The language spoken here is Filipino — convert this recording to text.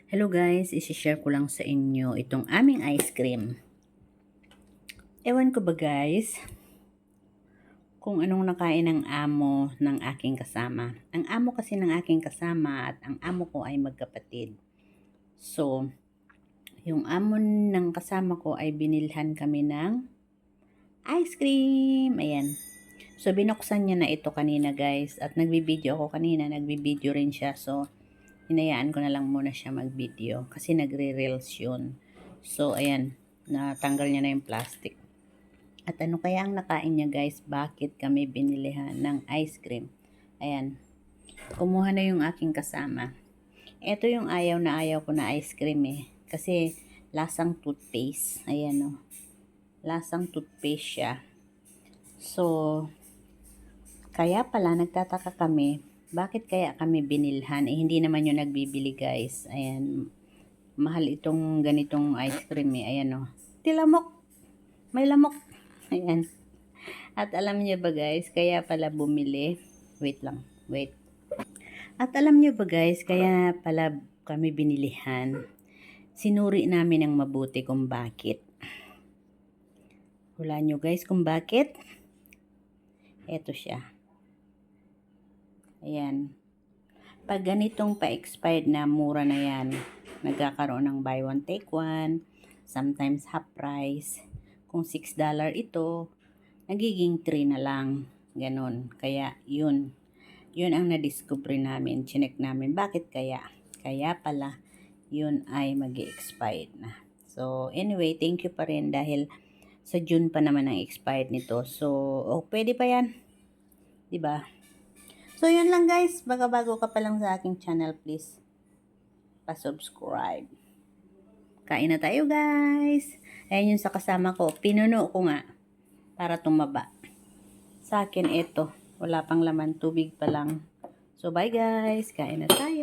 Hello guys, isi-share ko lang sa inyo itong aming ice cream. Ewan ko ba guys, kung anong nakain ng amo ng aking kasama. Ang amo kasi ng aking kasama at ang amo ko ay magkapatid. So, yung amo ng kasama ko ay binilhan kami ng ice cream. Ayan. So, binuksan niya na ito kanina guys. At nagbibideo ako kanina, nagbibideo rin siya. So, hinayaan ko na lang muna siya mag-video kasi nagre-reels yun. So, ayan, natanggal niya na yung plastic. At ano kaya ang nakain niya guys? Bakit kami binilihan ng ice cream? Ayan, kumuha na yung aking kasama. Ito yung ayaw na ayaw ko na ice cream eh. Kasi lasang toothpaste. Ayan o. Lasang toothpaste siya. So, kaya pala nagtataka kami bakit kaya kami binilhan? Eh, hindi naman yung nagbibili guys. Ayan. Mahal itong ganitong ice cream eh. Ayan o. Tilamok. May lamok. Ayan. At alam niyo ba guys, kaya pala bumili. Wait lang. Wait. At alam niyo ba guys, kaya pala kami binilihan. Sinuri namin ng mabuti kung bakit. Hulaan nyo guys kung bakit. Ito siya. Ayan. Pag ganitong pa-expired na, mura na yan. Nagkakaroon ng buy one take one, sometimes half price. Kung $6 ito, nagiging 3 na lang. Ganon. Kaya yun. Yun ang na-discover namin. Chinek namin. Bakit kaya? Kaya pala, yun ay mag-expired na. So, anyway, thank you pa rin dahil sa June pa naman ang expired nito. So, pwede pa yan. Diba? So, yun lang guys. Baga bago ka pa lang sa aking channel, please pa-subscribe. Kain na tayo guys. Ayan yung sa kasama ko. Pinuno ko nga para tumaba. Sa akin ito. Wala pang laman. Tubig pa lang. So, bye guys. Kain na tayo.